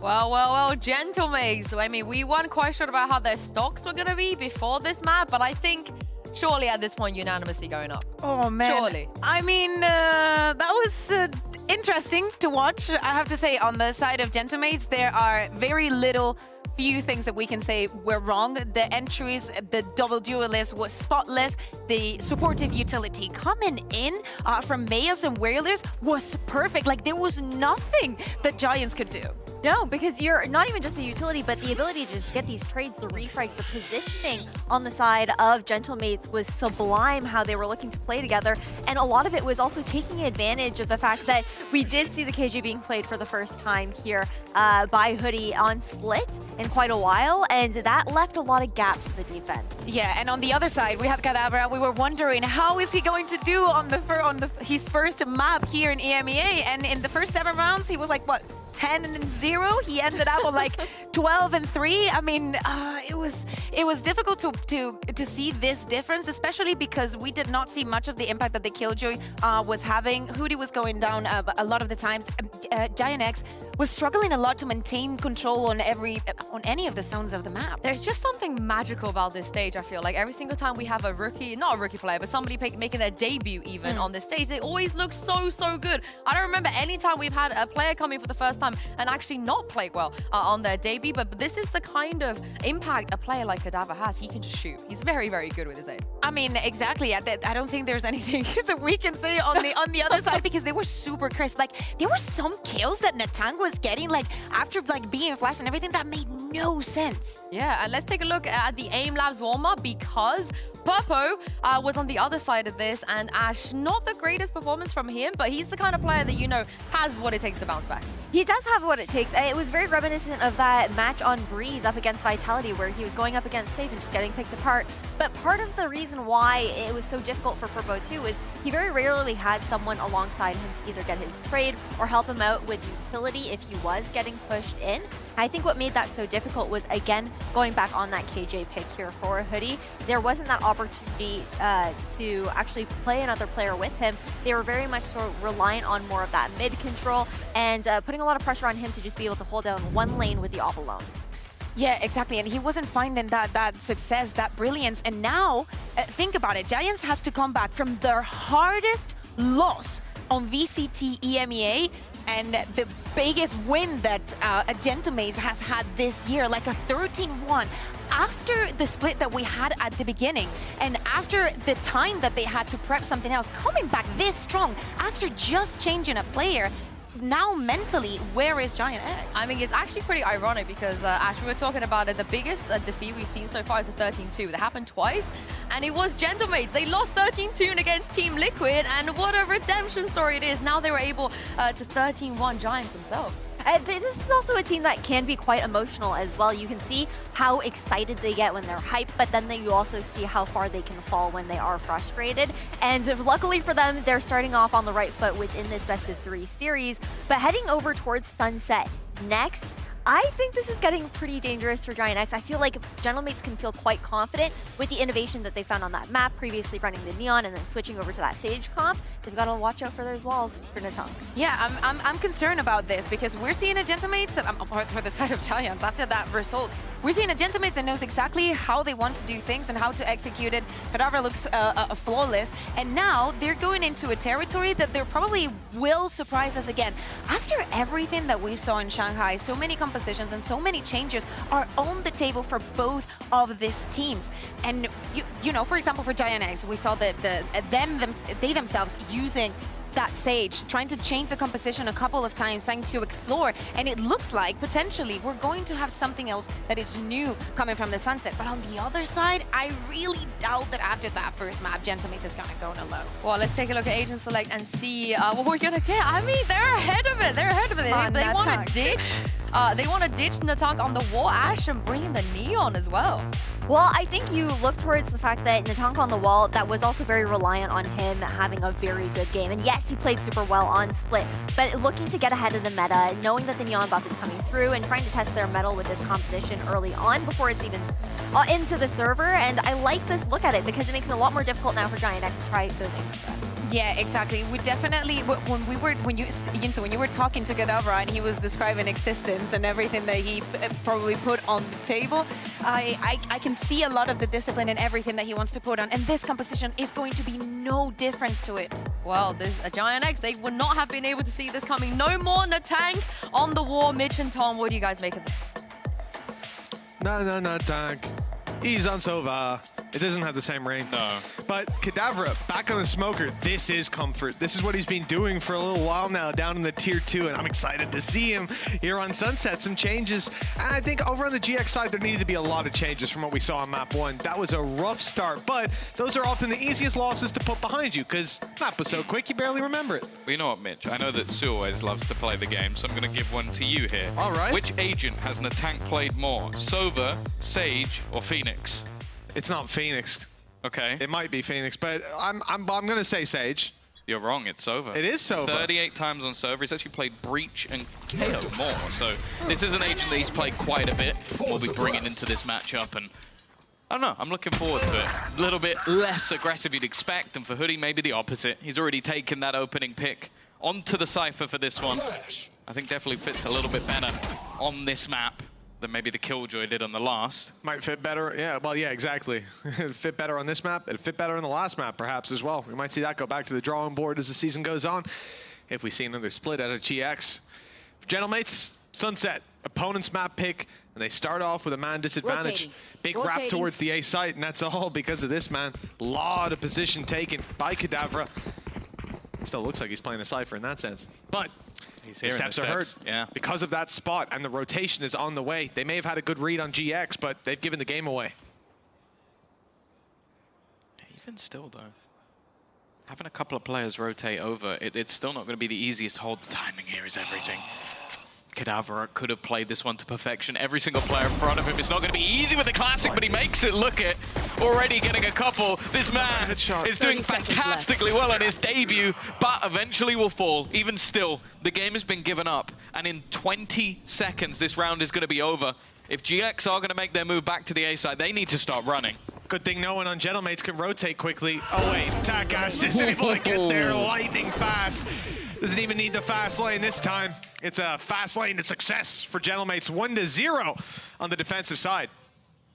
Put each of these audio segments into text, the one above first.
Well, gentlemen. So, I mean, we weren't quite sure about how their stocks were going to be before this map, but I think surely at this point, unanimously going up. Oh, man. Surely. I mean, that was interesting to watch. I have to say, on the side of Gentlemates, there are very few things that we can say were wrong. The entries, the double duelist was spotless. The supportive utility coming in from Mayas and Whalers was perfect. Like, there was nothing that Giants could do. No, because you're not even just a utility, but the ability to just get these trades, the refrags, the positioning on the side of Gentlemates was sublime how they were looking to play together. And a lot of it was also taking advantage of the fact that we did see the KJ being played for the first time here by Hoodie on Split in quite a while. And that left a lot of gaps in the defense. Yeah, and on the other side, we had Kadabra. We were wondering, how is he going to do on his first map here in EMEA? And in the first 7 rounds, he was like, what? 10-0. He ended up on like 12-3. I mean, it was difficult to see this difference, especially because we did not see much of the impact that the Killjoy was having. Hoodie was going down a lot of the times. Giant X was struggling a lot to maintain control on any of the zones of the map. There's just something magical about this stage, I feel like. Every single time we have a rookie, not a rookie player, but somebody making their debut even on this stage, they always look so good. I don't remember any time we've had a player coming for the first time and actually not play well on their debut, but this is the kind of impact a player like Kadabra has. He can just shoot. He's very good with his aim. I mean, exactly. I don't think there's anything that we can say on the other side, because they were super crisp. Like, there were some kills that Natang was getting, like, after like being flashed and everything, that made no sense. Yeah, and let's take a look at the Aim Labs warm-up, because Purpo was on the other side of this, and Ash, not the greatest performance from him, but he's the kind of player that, you know, has what it takes to bounce back. He does have what it takes. It was very reminiscent of that match on Breeze up against Vitality, where he was going up against Safe and just getting picked apart. But part of the reason why it was so difficult for Purpo too is he very rarely had someone alongside him to either get his trade or help him out with utility if he was getting pushed in. I think what made that so difficult was, again, going back on that KJ pick here for Hoodie, there wasn't that opportunity to actually play another player with him. They were very much sort of reliant on more of that mid control and putting a lot of pressure on him to just be able to hold down one lane with the AWP alone. Yeah, exactly. And he wasn't finding that success, that brilliance. And now, think about it. Giants has to come back from their hardest loss on VCT EMEA and the biggest win that Gentlemates has had this year, like a 13-1. After the split that we had at the beginning, and after the time that they had to prep something else, coming back this strong after just changing a player, now mentally, where is Giant X? I mean, it's actually pretty ironic because, Ash, we were talking about it, the biggest defeat we've seen so far is a 13-2. That happened twice, and it was Gentlemates. They lost 13-2 against Team Liquid, and what a redemption story it is. Now they were able to 13-1 Giants themselves. This is also a team that can be quite emotional as well. You can see how excited they get when they're hyped, but then you also see how far they can fall when they are frustrated. And luckily for them, they're starting off on the right foot within this best-of-3 series. But heading over towards Sunset next, I think this is getting pretty dangerous for Giant X. I feel like Gentlemates can feel quite confident with the innovation that they found on that map, previously running the Neon and then switching over to that Sage comp. They've got to watch out for those walls for Natang. Yeah, I'm concerned about this because we're seeing a Gentlemates for the side of Giants after that result. We're seeing a Gentlemates that knows exactly how they want to do things and how to execute it. Kadabra looks flawless, and now they're going into a territory that they probably will surprise us again. After everything that we saw in Shanghai, so many compositions and so many changes are on the table for both of these teams. And you know, for example, for Giant X, we saw that they themselves using that Sage, trying to change the composition a couple of times, trying to explore, and it looks like potentially we're going to have something else that is new coming from the Sunset. But on the other side, I really doubt that after that first map, Gentlemates is gonna go in a low. Well, let's take a look at Agent Select and see what we're gonna get. I mean, they're ahead of it. They're ahead of it. They want to ditch. They want to ditch Natang on the wall, Ash, and bring in the Neon as well. Well, I think you look towards the fact that Natang on the wall, that was also very reliant on him having a very good game. And yes, he played super well on Split, but looking to get ahead of the meta, knowing that the Neon buff is coming through and trying to test their mettle with this composition early on before it's even into the server. And I like this look at it because it makes it a lot more difficult now for Giant X to try those aim threats. Yeah, exactly. We definitely, when you were talking to Kadavra and he was describing existence and everything that he probably put on the table, I can see a lot of the discipline and everything that he wants to put on, and this composition is going to be no difference to it. Well, there's a Giant X. They would not have been able to see this coming. No more Natank on the wall. Mitch and Tom, what do you guys make of this? No, Tank. He's on Sova. It doesn't have the same range. No. But Kadavra, back on the smoker, this is comfort. This is what he's been doing for a little while now down in the tier 2, and I'm excited to see him here on Sunset. Some changes. And I think over on the GX side, there needed to be a lot of changes from what we saw on map 1. That was a rough start, but those are often the easiest losses to put behind you because map was so quick, you barely remember it. Well, you know what, Mitch? I know that Sue always loves to play the game, so I'm going to give one to you here. All right. Which agent has Natank played more? Sova, Sage, or Phoenix? It's not Phoenix. Okay. It might be Phoenix, but I'm going to say Sage. You're wrong, it's Sova. It is Sova. 38 times on Sova. He's actually played Breach and KO more. So this is an agent that he's played quite a bit. We'll be bringing into this matchup, and I don't know, I'm looking forward to it. A little bit less aggressive you'd expect, and for Hoodie, maybe the opposite. He's already taken that opening pick onto the Cypher for this one. I think definitely fits a little bit better on this map than maybe the Killjoy did on the last. Might fit better, yeah, well, yeah, exactly. It'd fit better on this map, it'd fit better on the last map, perhaps, as well. We might see that go back to the drawing board as the season goes on, if we see another split out of GX. Gentlemates, Sunset, opponent's map pick, and they start off with a man disadvantage. Big wrap towards the A site, and that's all because of this man. Lot of position taken by Kadavra. Still looks like he's playing a Cypher in that sense, but His steps are heard. Yeah. Because of that spot, and the rotation is on the way. They may have had a good read on GX, but they've given the game away. Even still, though, having a couple of players rotate over, it's still not going to be the easiest hold. The timing here is everything. Kadavra could have played this one to perfection. Every single player in front of him. It's not going to be easy with the Classic, but he makes it look it. Already getting a couple. This man is doing fantastically well on his debut, but eventually will fall. Even still, the game has been given up, and in 20 seconds, this round is going to be over. If GX are going to make their move back to the A side, they need to start running. Good thing no one on Gentlemates can rotate quickly. Oh wait, Takash is able to get there lightning fast. Doesn't even need the fast lane this time. It's a fast lane to success for Gentlemates, 1-0 on the defensive side.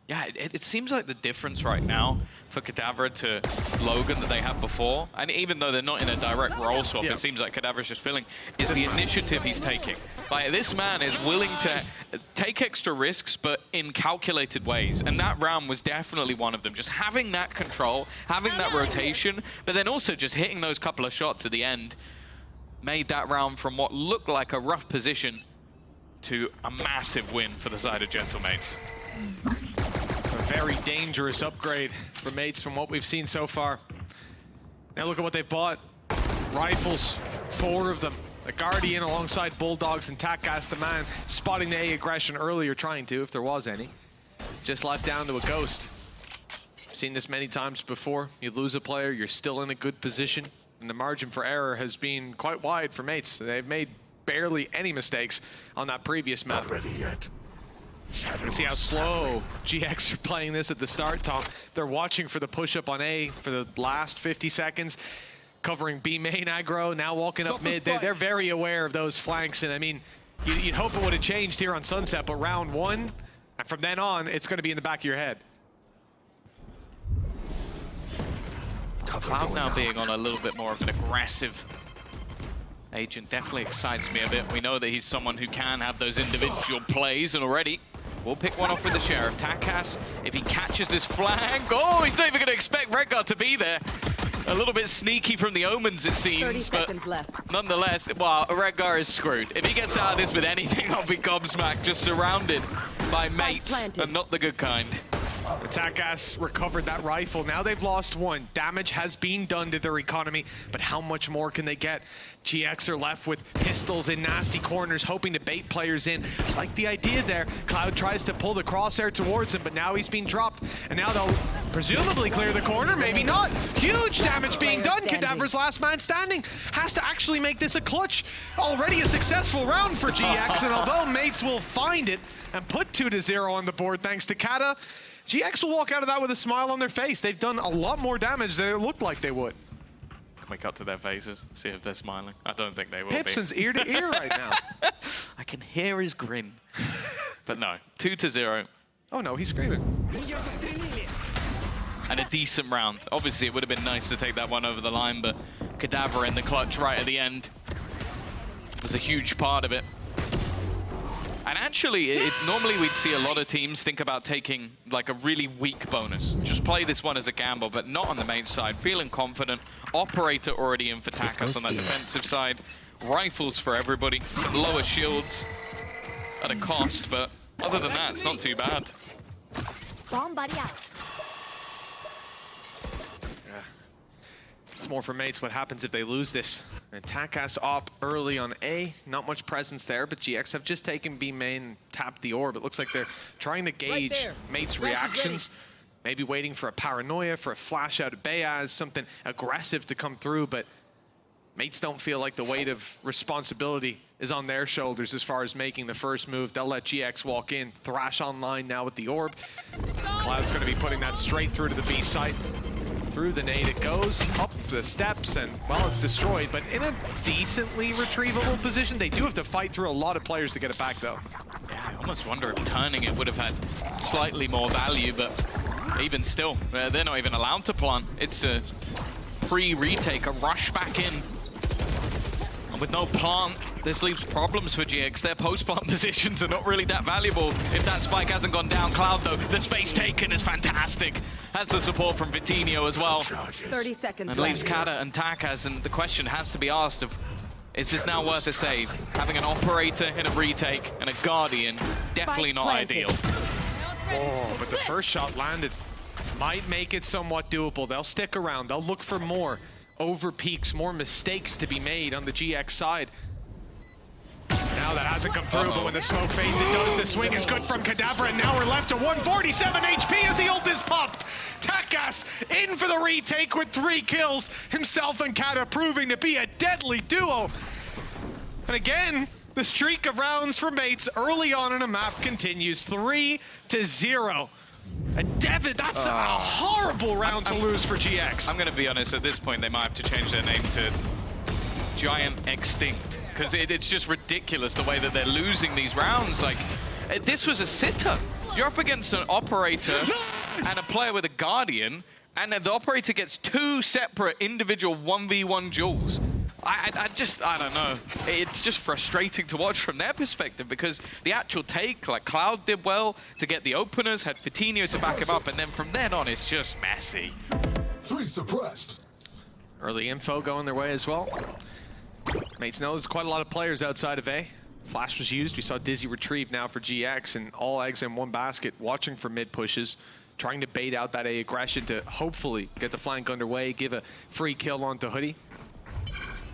Yeah, it seems like the difference right now for Kadavra to Logan that they had before, and even though they're not in a direct role swap, it seems like Kadavra's just feeling, is the initiative he's taking. Like, this man is willing to take extra risks, but in calculated ways, and that round was definitely one of them. Just having that control, having that rotation, but then also just hitting those couple of shots at the end made that round from what looked like a rough position to a massive win for the side of Gentlemates. A very dangerous upgrade for Mates from what we've seen so far. Now look at what they've bought. Rifles, 4 of them. A Guardian alongside Bulldogs and Takash, the man spotting the A aggression earlier, trying to, if there was any. Just left down to a Ghost. Seen this many times before. You lose a player, you're still in a good position. And the margin for error has been quite wide for Mates. They've made barely any mistakes on that previous map. Not ready yet. You can see how slow GX are playing this at the start, Tom. They're watching for the push-up on A for the last 50 seconds, covering B main aggro, now walking up mid. They're very aware of those flanks, and I mean, you'd hope it would have changed here on Sunset, but round 1, and from then on, it's going to be in the back of your head. Cloud now being on a little bit more of an aggressive agent definitely excites me a bit. We know that he's someone who can have those individual plays, and already we'll pick one off with the Sheriff. Takash, if he catches this flank, oh, he's not even going to expect Redguard to be there. A little bit sneaky from the Omens, it seems, but nonetheless, well, Redguard is screwed. If he gets out of this with anything, I'll be gobsmacked, just surrounded by mates, and not the good kind. Takash recovered that rifle. Now they've lost 1. Damage has been done to their economy, but how much more can they get? GX are left with pistols in nasty corners, hoping to bait players in. I like the idea there. Cloud tries to pull the crosshair towards him, but now he's been dropped. And now they'll presumably clear the corner, maybe not. Huge damage being done. Kadavra's last man standing has to actually make this a clutch. Already a successful round for GX, and although Mates will find it and put 2-0 on the board thanks to Kata, GX will walk out of that with a smile on their face. They've done a lot more damage than it looked like they would. Can we cut to their faces, see if they're smiling? I don't think they will Pipson's be. ear to ear right now. I can hear his grin. But no, 2-0. Oh no, he's screaming. And a decent round. Obviously, it would have been nice to take that one over the line, but Cadaver in the clutch right at the end was a huge part of it. And actually, normally we'd see a lot of teams think about taking like a really weak bonus. Just play this one as a gamble, but not on the main side. Feeling confident. Operator already in for Takas on that defensive side. Rifles for everybody. Some lower shields at a cost, but other than that, it's not too bad. Bomb buddy out. It's more for mates what happens if they lose this. And Takas op early on A, not much presence there, but GX have just taken B main, tapped the orb. It looks like they're trying to gauge mates' reactions, maybe waiting for a paranoia, for a flash out of Bayaz, something aggressive to come through, but mates don't feel like the weight of responsibility is on their shoulders as far as making the first move. They'll let GX walk in, Thrash online now with the orb. Cloud's going to be putting that straight through to the B site. Through the nade it goes, up the steps, and, well, it's destroyed, but in a decently retrievable position. They do have to fight through a lot of players to get it back, though. Yeah, I almost wonder if turning it would have had slightly more value, but even still, they're not even allowed to plant. It's a pre-retake, a rush back in. And with no plant, this leaves problems for GX. Their post-plant positions are not really that valuable. If that spike hasn't gone down, Cloud, though, the space taken is fantastic. Has the support from Vitinho as well. 30 seconds and leaves Kata and Takas, and the question has to be asked of, is this now worth a save? Having an operator in a retake and a Guardian, definitely not ideal. Oh, but the first shot landed. Might make it somewhat doable. They'll stick around. They'll look for more over peaks, more mistakes to be made on the GX side. Now that hasn't come through, but when the smoke fades, it does. The swing is good from Cadaver, and now we're left to 147 HP as the ult is popped. Takas in for the retake with 3 kills. Himself and Kata proving to be a deadly duo. And again, the streak of rounds for mates early on in a map continues. 3-0. That's a horrible round to lose for GX. I'm going to be honest, at this point, they might have to change their name to Giant Extinct, because it's just ridiculous the way that they're losing these rounds. Like, this was a sitter. You're up against an operator and a player with a Guardian, and the operator gets 2 separate individual 1v1 duels. I don't know. It's just frustrating to watch from their perspective, because the actual take, like Cloud did well to get the openers, had Vitinho to back him up, and then from then on, it's just messy. 3 suppressed. Early info going their way as well. Mates knows quite a lot of players outside of A. Flash was used. We saw Dizzy retrieve now for GX, and all eggs in one basket, watching for mid pushes, trying to bait out that A aggression to hopefully get the flank underway, give a free kill onto Hoodie.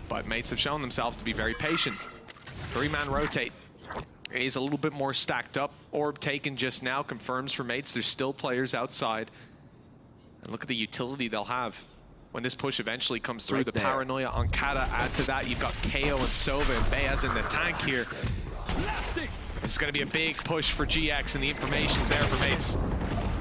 But mates have shown themselves to be very patient. 3-man rotate. A's a little bit more stacked up. Orb taken just now confirms for mates there's still players outside. And look at the utility they'll have when this push eventually comes through. The paranoia on Kata, add to that, you've got KO and Sova and Bayaz in the tank here. This is going to be a big push for GX, and the information's there for mates.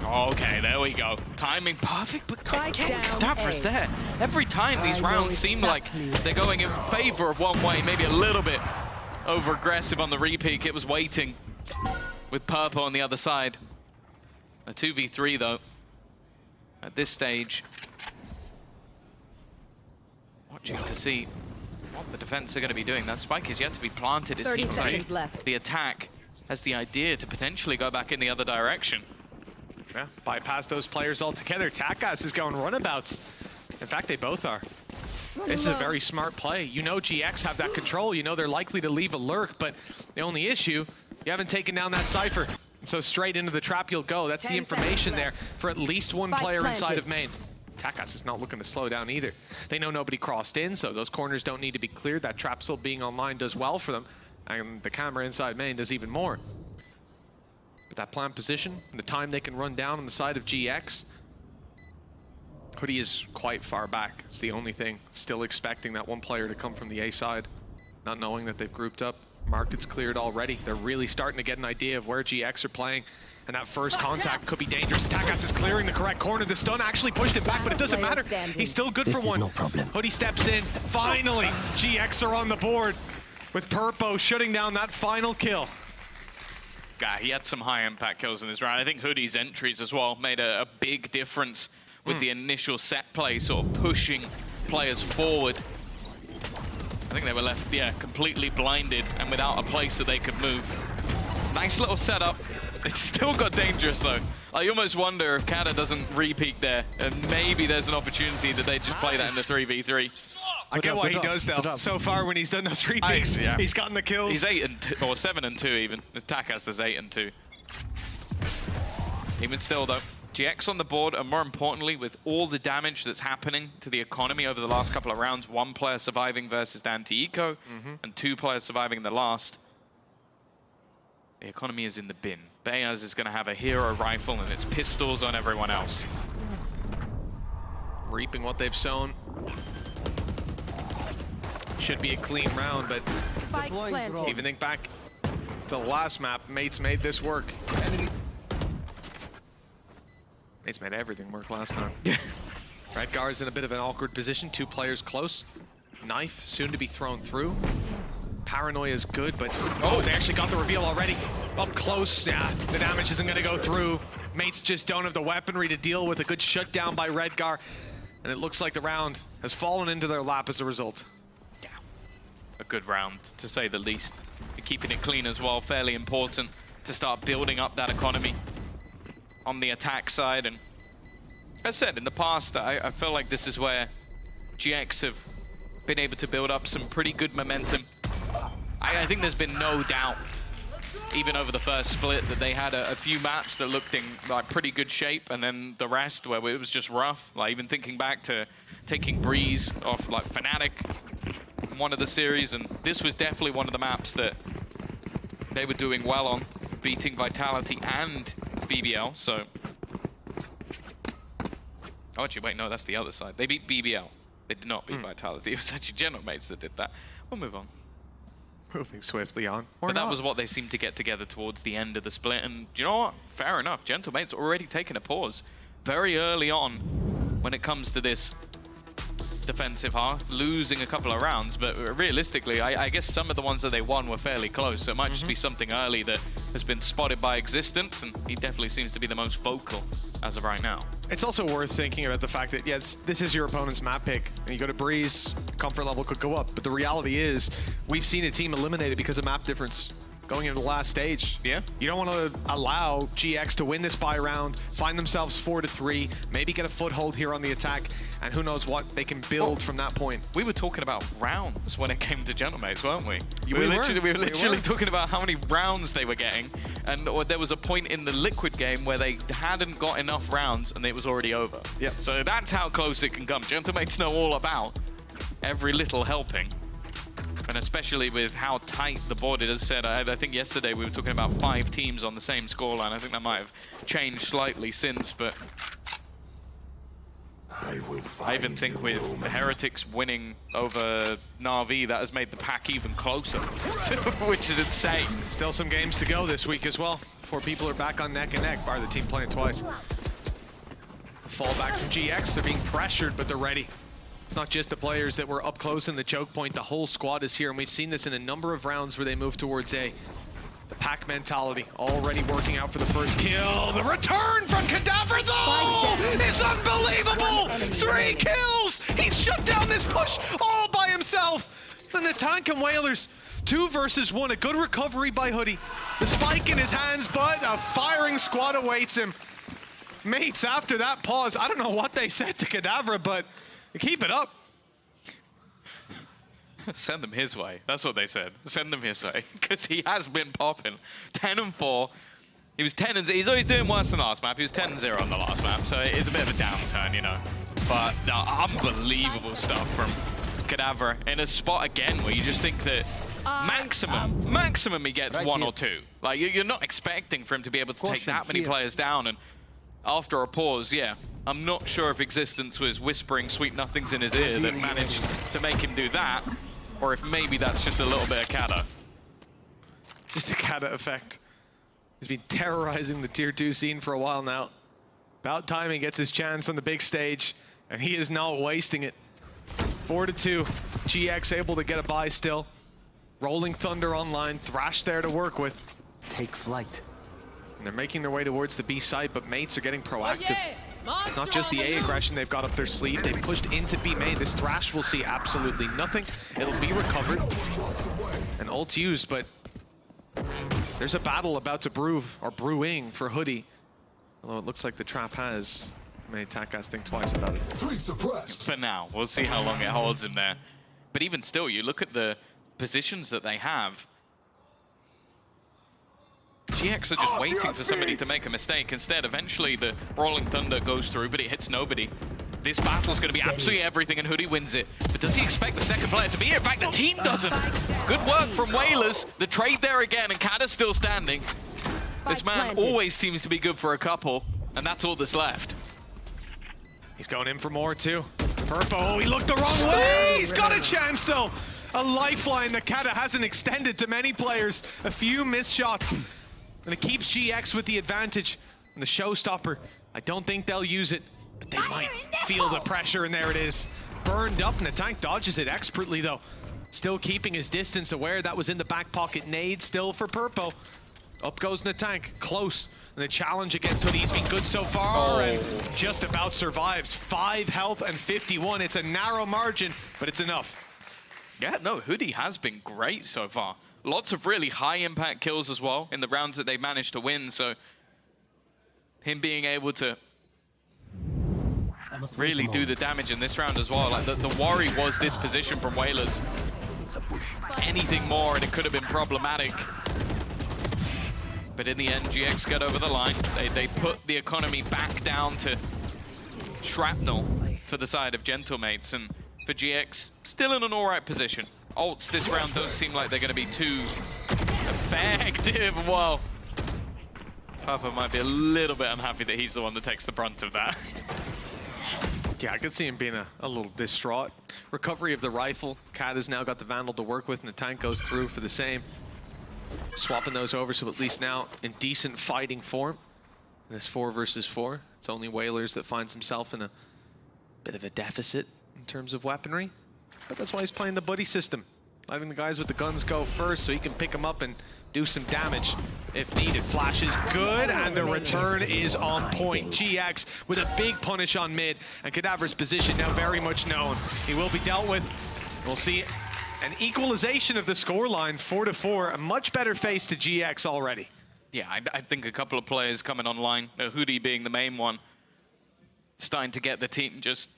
Okay, there we go. Timing perfect, but again, Cadaver's there. Every time these rounds seem like they're going in favor of one way, maybe a little bit over-aggressive on the repeat. It was waiting with Purple on the other side. A 2v3, though, at this stage. Watching to see what the defense are going to be doing. That spike is yet to be planted. It seems like the attack has the idea to potentially go back in the other direction. Yeah, bypass those players altogether. Takas is going runabouts. In fact, they both are. This is a very smart play. You know GX have that control. You know they're likely to leave a lurk, but the only issue, you haven't taken down that Cypher. So straight into the trap you'll go. That's the information there for at least one player inside of main. Takas is not looking to slow down either. They know nobody crossed in, so those corners don't need to be cleared. That trap still being online does well for them, and the camera inside main does even more. But that plant position and the time they can run down on the side of GX, Hoodie is quite far back. It's the only thing. Still expecting that one player to come from the A side. not knowing that they've grouped up. Market's cleared already. They're really starting to get an idea of where GX are playing. And that first contact could be dangerous. Takas is clearing the correct corner. The stun actually pushed him back, but it doesn't matter. He's still good for one. No problem. Hoodie steps in. Finally, GX are on the board with Purpo shutting down that final kill. Yeah, he had some high impact kills in this round. I think Hoodie's entries as well made a big difference with the initial set play, sort of pushing players forward. I think they were left, yeah, completely blinded and without a place that they could move. Nice little setup. It's still got dangerous though. I almost wonder if Kata doesn't re-peek there, and maybe there's an opportunity that they just play that in the 3v3. I get why he does though. So far when he's done those re-peeks, he's gotten the kills. He's 8 and 2, or 7 and 2 even. This Takas is 8 and 2. Even still though, GX on the board, and more importantly, with all the damage that's happening to the economy over the last couple of rounds, 1 player surviving versus the anti-eco, and 2 players surviving the last. The economy is in the bin. Bayaz is going to have a hero rifle, and it's pistols on everyone else. Reaping what they've sown. Should be a clean round, but even think back to the last map, Mates made this work. Mates made everything work last time. Redgar's in a bit of an awkward position. 2 players close. Knife soon to be thrown through. Paranoia is good, but oh, they actually got the reveal already. Up close, yeah, the damage isn't gonna go through. Mates just don't have the weaponry to deal with a good shutdown by Redgar. And it looks like the round has fallen into their lap as a result. Yeah, a good round, to say the least. And keeping it clean as well, fairly important to start building up that economy on the attack side. And as I said, in the past, I feel like this is where GX have been able to build up some pretty good momentum. I think there's been no doubt, even over the first split, that they had a few maps that looked in like pretty good shape, and then the rest where it was just rough. Like even thinking back to taking Breeze off like Fnatic in one of the series, and this was definitely one of the maps that they were doing well on, beating Vitality and BBL. So, oh, actually, wait, no, that's the other side. They beat BBL. They did not beat Vitality. It was actually General Mates that did that. We'll move on. Moving swiftly on. But that was what they seemed to get together towards the end of the split. And you know what? Fair enough. Gentlemate's already taken a pause very early on when it comes to this defensive half, losing a couple of rounds. But realistically, I guess some of the ones that they won were fairly close. So it might just be something early that has been spotted by Existence. And he definitely seems to be the most vocal as of right now. It's also worth thinking about the fact that, yes, this is your opponent's map pick, and you go to Breeze, comfort level could go up. But the reality is, we've seen a team eliminated because of map difference going into the last stage. Yeah. You don't want to allow GX to win this buy round, find themselves 4-3, maybe get a foothold here on the attack, and who knows what they can build from that point. We were talking about rounds when it came to Gentlemates, weren't we? We were literally talking about how many rounds they were getting, and there was a point in the Liquid game where they hadn't got enough rounds and it was already over. Yep. So that's how close it can come. Gentlemates know all about every little helping. And especially with how tight the board is. As I said, I think yesterday we were talking about 5 teams on the same scoreline. I think that might have changed slightly since, but I even think with the Heretics winning over Na'Vi, that has made the pack even closer, which is insane. Still some games to go this week as well, before people are back on neck and neck, bar the team playing twice. Fall back from GX, they're being pressured, but they're ready. It's not just the players that were up close in the choke point, the whole squad is here, and we've seen this in a number of rounds where they move towards A. The pack mentality already working out for the first kill. The return from Cadaver though is unbelievable! 3 kills! He's shut down this push all by himself! Then the tank and Whalers, 2 versus 1, a good recovery by Hoodie. The spike in his hands, but a firing squad awaits him. Mates, after that pause, I don't know what they said to Cadaver, but keep it up. Send them his way. That's what they said. Send them his way. Because he has been popping. 10 and 4. He was 10 and 0. He's always doing worse than the last map. He was 10 and 0 on the last map. So it's a bit of a downturn, you know. But unbelievable stuff from Cadaver in a spot again where you just think that maximum he gets 1 or 2. Like you're not expecting for him to be able to take that many players down. And after a pause, yeah, I'm not sure if Existence was whispering sweet nothings in his ear that managed to make him do that. or if maybe that's just a little bit of Kata. Just the Kata effect. He's been terrorizing the Tier 2 scene for a while now. About time he gets his chance on the big stage, and he is not wasting it. 4-2, GX able to get a buy still. Rolling Thunder online, Thrash there to work with. Take flight. And they're making their way towards the B site, but mates are getting proactive. It's not just the A aggression they've got up their sleeve. They've pushed into B main. This Thrash will see absolutely nothing. It'll be recovered and ult used, but there's a battle about to brewing for Hoodie. Although it looks like the trap has made Takas think twice about it. Three suppressed. For now, we'll see how long it holds him there. But even still, you look at the positions that they have. GX are just waiting for somebody to make a mistake. Instead, eventually the Rolling Thunder goes through, but it hits nobody. This battle is going to be absolutely everything, and Hoodie wins it. But does he expect the second player to be here? In fact, the team doesn't. Good work from Whalers. The trade there again, and Kata's still standing. This man always seems to be good for a couple, and that's all that's left. He's going in for more too. Purpo, he looked the wrong way! He's got a chance though! A lifeline that Kata hasn't extended to many players. A few missed shots. And it keeps GX with the advantage. And the showstopper, I don't think they'll use it, but they might feel the pressure, and there it is. Burned up, and the tank dodges it expertly though. Still keeping his distance, aware that was in the back pocket nade still for Purpo. Up goes the tank, close. And the challenge against Hoodie's been good so far, and just about survives. 5 health and 51. It's a narrow margin, but it's enough. Yeah, no, Hoodie has been great so far. Lots of really high impact kills as well in the rounds that they've managed to win, so him being able to really do the damage in this round as well. Like the worry was this position from Whalers. Anything more and it could have been problematic. But in the end, GX get over the line. They put the economy back down to shrapnel for the side of Gentlemates, and for GX, still in an alright position. Ults this round don't seem like they're going to be too effective. Well, Papa might be a little bit unhappy that he's the one that takes the brunt of that. Yeah, I could see him being a little distraught. Recovery of the rifle. Cat has now got the Vandal to work with, and the tank goes through for the same. Swapping those over, so at least now in decent fighting form. In this 4 versus 4, it's only Whalers that finds himself in a bit of a deficit in terms of weaponry. But that's why he's playing the buddy system. Letting the guys with the guns go first so he can pick them up and do some damage if needed. Flash is good, and the return is on point. GX with a big punish on mid, and Cadaver's position now very much known. He will be dealt with. We'll see an equalization of the scoreline, 4-4. A much better face to GX already. Yeah, I think a couple of players coming online, Hoodie being the main one, starting to get the team just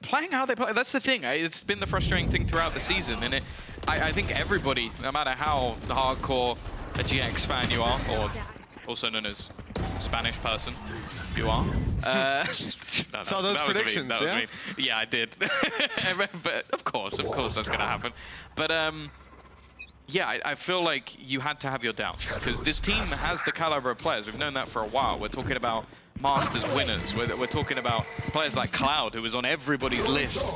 playing how they play. That's the thing. It's been the frustrating thing throughout the season, and I think everybody, no matter how hardcore a GX fan you are, or also known as Spanish person you are. Saw those predictions, that was me. Yeah, I did. But of course that's going to happen. But yeah, I feel like you had to have your doubts, because this team has the caliber of players. We've known that for a while. We're talking about Masters winners. We're talking about players like Cloud, who was on everybody's list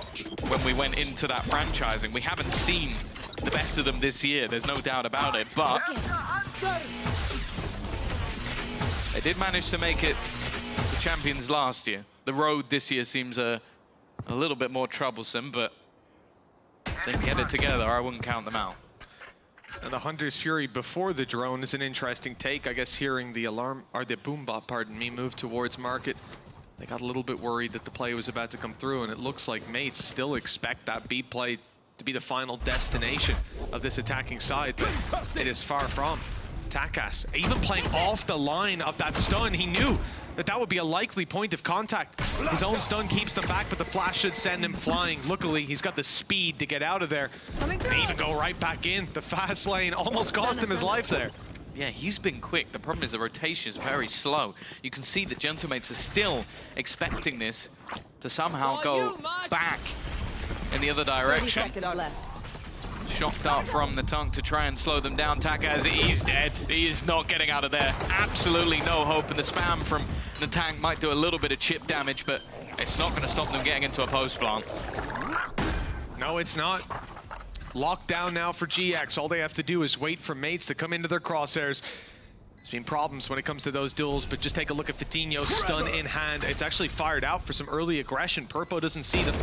when we went into that franchising. We haven't seen the best of them this year, there's no doubt about it, but they did manage to make it the champions last year. The road this year seems a little bit more troublesome, but if they can get it together, I wouldn't count them out. And the Hunter's Fury before the drone is an interesting take. I guess hearing the alarm, or the boom bot, pardon me, move towards market, they got a little bit worried that the play was about to come through, and it looks like mates still expect that B play to be the final destination of this attacking side, but it is far from. Takas, even playing off the line of that stun, he knew that that would be a likely point of contact. His own stun keeps them back, but the flash should send him flying. Luckily, he's got the speed to get out of there. They even go right back in. The fast lane almost cost him his life there. Yeah, he's been quick. The problem is the rotation is very slow. You can see that Gentlemates are still expecting this to somehow go back in the other direction. Shock dart from the tongue to try and slow them down. Takas, he's dead. He is not getting out of there. Absolutely no hope. And the spam from the tank might do a little bit of chip damage, but it's not going to stop them getting into a post plant. No, it's not. locked down now for GX. All they have to do is wait for mates to come into their crosshairs. There's been problems when it comes to those duels, but just take a look at Vitinho, stun in hand. It's actually fired out for some early aggression. Purpo doesn't see them.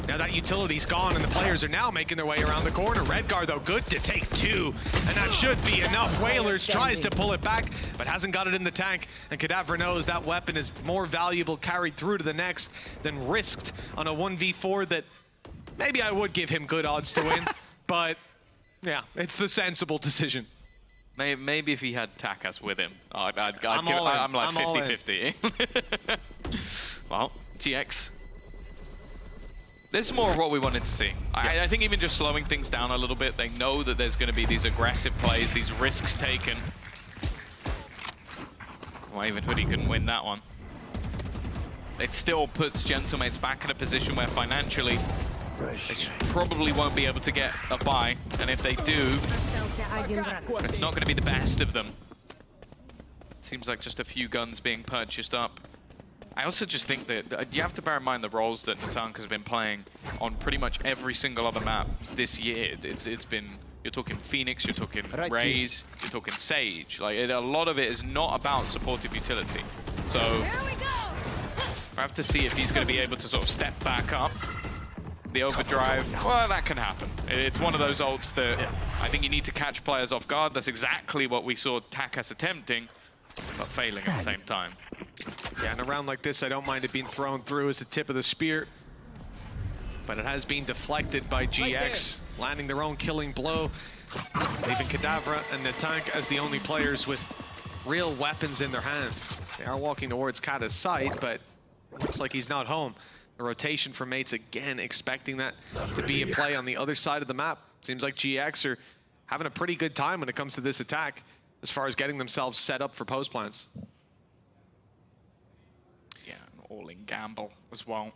Now that utility's gone and the players are now making their way around the corner. Redguard, though, good to take 2, and that should be enough. Whalers tries to pull it back, but hasn't got it in the tank, and Kadavra knows that weapon is more valuable carried through to the next than risked on a 1v4 that maybe I would give him good odds to win, but yeah, it's the sensible decision. Maybe if he had Takas with him, I'm like 50-50. Well, GX. This is more of what we wanted to see. I think even just slowing things down a little bit, they know that there's going to be these aggressive plays, these risks taken. Well, even Hoodie couldn't win that one. It still puts Gentlemates back in a position where financially they probably won't be able to get a buy, and if they do, it's not going to be the best of them. Seems like just a few guns being purchased up. I also just think that you have to bear in mind the roles that Natanka's been playing on pretty much every single other map this year. It's been, you're talking Phoenix, you're talking Raze, you're talking Sage. Like a lot of it is not about supportive utility. So I have to see if he's going to be able to sort of step back up. The overdrive, well, that can happen. It's one of those ults that I think you need to catch players off guard. That's exactly what we saw Takas attempting, but failing at the same time. Yeah, in a round like this, I don't mind it being thrown through as the tip of the spear, but it has been deflected by GX, landing their own killing blow, leaving Kadavra and Natank as the only players with real weapons in their hands. They are walking towards Kata's side, but looks like he's not home. The rotation for mates again, expecting that to be in play on the other side of the map. Seems like GX are having a pretty good time when it comes to this attack, as far as getting themselves set up for post plants. Yeah, an all-in gamble as well.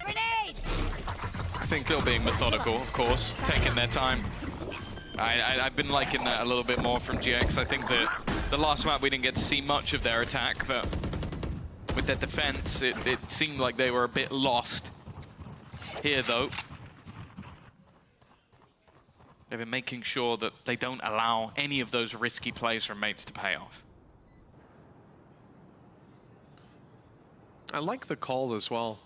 Grenade! I think still being methodical, of course, taking their time. I've been liking that a little bit more from GX. I think that the last map we didn't get to see much of their attack, but with their defense, it seemed like they were a bit lost. Here, though, they've been making sure that they don't allow any of those risky plays from mates to pay off. I like the call as well.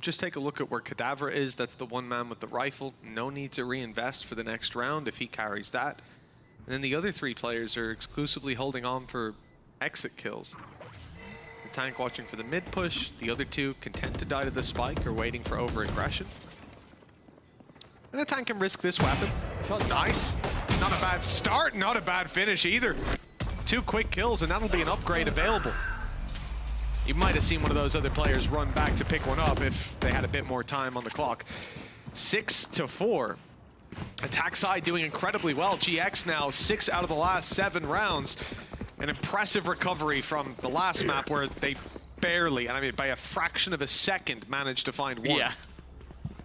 Just take a look at where Kadavra is. That's the one man with the rifle. No need to reinvest for the next round if he carries that. And then the other 3 players are exclusively holding on for exit kills. The tank watching for the mid push. The other 2 content to die to the spike or waiting for over-aggression. And the tank can risk this weapon. Nice. Not a bad start, not a bad finish either. 2 quick kills and that'll be an upgrade available. You might have seen one of those other players run back to pick one up if they had a bit more time on the clock. 6-4. Attack side doing incredibly well. GX now 6 out of the last 7 rounds. An impressive recovery from the last map where they barely, and I mean by a fraction of a second, managed to find one. Yeah.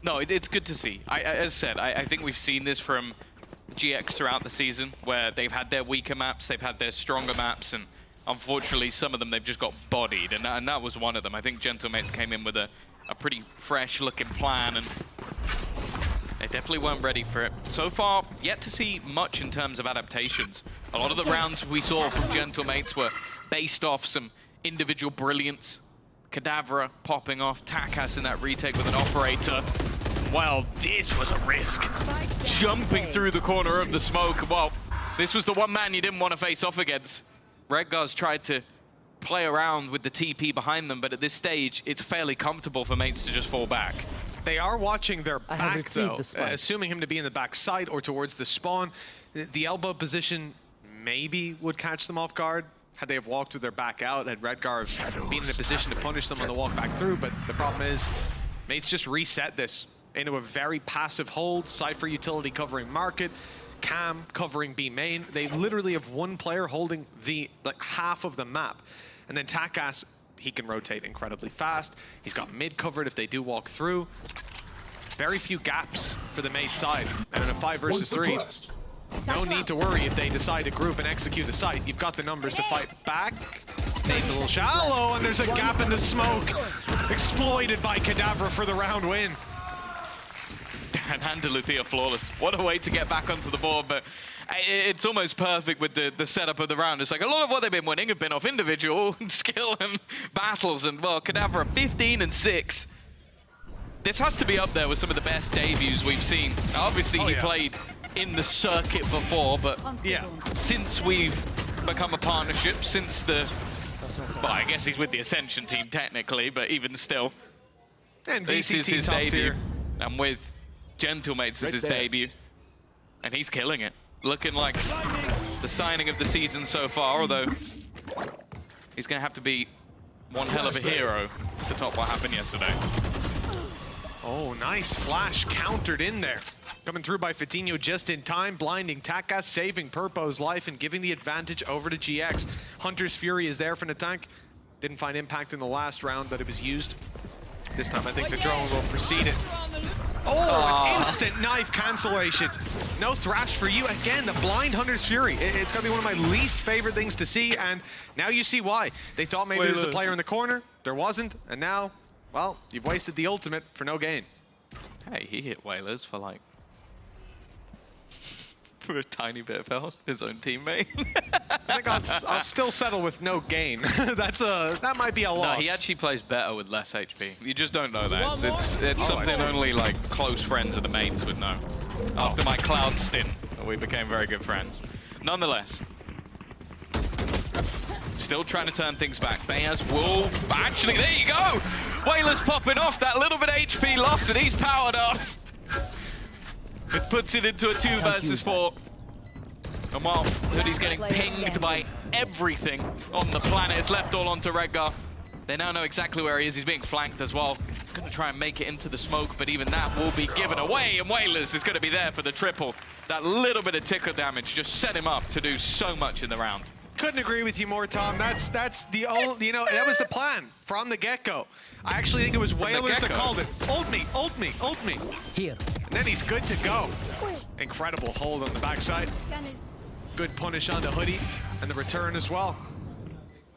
No, it's good to see. As I said, I think we've seen this from GX throughout the season, where they've had their weaker maps, they've had their stronger maps, and unfortunately some of them they've just got bodied, and that was one of them. I think Gentlemates came in with a pretty fresh looking plan, and they definitely weren't ready for it. So far, yet to see much in terms of adaptations. A lot of the rounds we saw from Gentlemates were based off some individual brilliance. Kadavra popping off, Takas in that retake with an operator. Well, this was a risk. Jumping through the corner of the smoke. Well, this was the one man you didn't want to face off against. Redguard's tried to play around with the TP behind them, but at this stage, it's fairly comfortable for mates to just fall back. They are watching their back, though, assuming him to be in the back side or towards the spawn. The elbow position maybe would catch them off guard had they have walked with their back out, had Redguard been in a position to punish them on the walk back through, but the problem is, mates just reset this into a very passive hold. Cypher utility covering market, Cam covering B main. They literally have one player holding the half of the map. And then Takas, he can rotate incredibly fast. He's got mid covered if they do walk through. Very few gaps for the mate side. And in a 5 versus 3, no need to worry if they decide to group and execute a site. You've got the numbers to fight back. Nate's a little shallow, and there's a gap in the smoke. Exploited by Kadavra for the round win. And Andalusia flawless. What a way to get back onto the board, but it's almost perfect with the setup of the round. It's like a lot of what they've been winning have been off individual skill and battles, and well, Kadavra 15-6. This has to be up there with some of the best debuts we've seen. Obviously, he played in the circuit before, but since we've become a partnership, since the... Well, I guess he's with the Ascension team technically, but even still. And this VCT is his top debut. tier. And with Gentlemates as his debut. And he's killing it. Looking like the signing of the season so far, although he's going to have to be one hell of a hero to top what happened yesterday. Oh, nice flash countered in there. Coming through by Fatinho just in time, blinding Kaquka, saving Purpo's life and giving the advantage over to GX. Hunter's Fury is there for an attack. Didn't find impact in the last round, but it was used. This time I think the drone will precede it. Oh, an instant knife cancellation. No thrash for you. Again, the blind Hunter's Fury. It's going to be one of my least favorite things to see, and now you see why. They thought maybe there was a player in the corner. There wasn't, and now, well, you've wasted the ultimate for no gain. Hey, he hit Whalers for like... for a tiny bit of health, his own teammate. I think I'll still settle with no gain. That might be a loss. No, he actually plays better with less HP. You just don't know that. It's something only like close friends of the mains would know. After my Cloud stint, we became very good friends. Nonetheless, still trying to turn things back. Bayaz will... Actually, there you go! Whalers popping off, that little bit of HP lost, and he's powered up. It puts it into a 2 versus 4. And while Hoodie's getting pinged by everything on the planet, it's left all onto Redgar. They now know exactly where he is. He's being flanked as well. He's going to try and make it into the smoke, but even that will be given away, and Whalers is going to be there for the triple. That little bit of tickle damage just set him up to do so much in the round. Couldn't agree with you more, Tom. That's the only, that was the plan from the get-go. I actually think it was Whalers that called it. Ult me, ult me, ult me. Here. And then he's good to go. Incredible hold on the backside. Good punish on the Hoodie, and the return as well.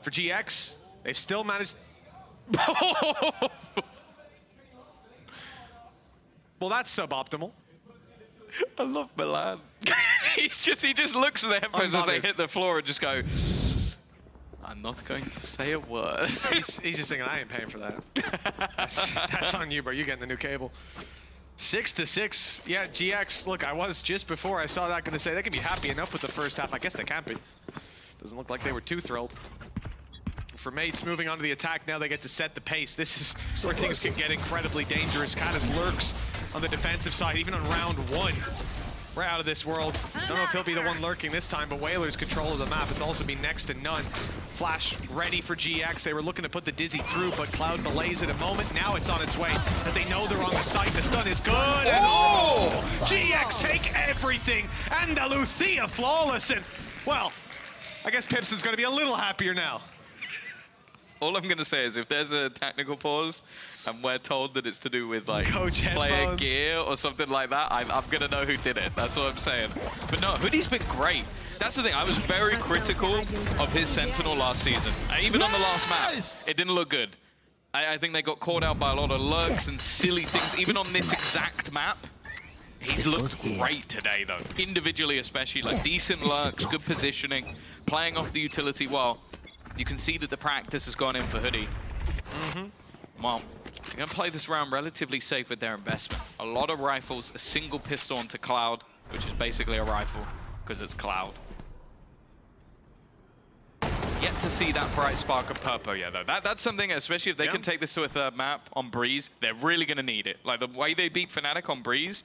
For GX, they've still managed... Well, that's suboptimal. I love Milan. he just looks at the headphones as they hit the floor and just go, I'm not going to say a word. he's just thinking, I ain't paying for that. That's on you, bro. You're getting the new cable. 6-6. Yeah, GX, look, I was just before I saw that going to say they can be happy enough with the first half. I guess they can't be. Doesn't look like they were too thrilled. For Mates moving onto the attack, now they get to set the pace. This is where things can get incredibly dangerous. Caddis lurks on the defensive side, even on round 1. We're out of this world. Don't know if he'll be the one lurking this time, but Whalers' control of the map has also been next to none. Flash ready for GX. They were looking to put the Dizzy through, but Cloud delays it a moment. Now it's on its way, but they know they're on the site. The stun is good, and GX take everything. Andalusia flawless, and, well, I guess Pips is going to be a little happier now. All I'm going to say is if there's a technical pause and we're told that it's to do with like Coach player headphones. gear or something like that, I'm going to know who did it. That's what I'm saying. But no, Hoodie's been great. That's the thing. I was very critical of his Sentinel last season. And even on the last map, it didn't look good. I think they got caught out by a lot of lurks and silly things. Even on this exact map, he's looked great today, though. Individually especially, like decent lurks, good positioning, playing off the utility well. You can see that the practice has gone in for Hoodie. Well, they're going to play this round relatively safe with their investment. A lot of rifles, a single pistol onto Cloud, which is basically a rifle because it's Cloud. Yet to see that bright spark of Purpo, yeah, though. That's something, especially if they can take this to a third map on Breeze, they're really going to need it. Like, the way they beat Fnatic on Breeze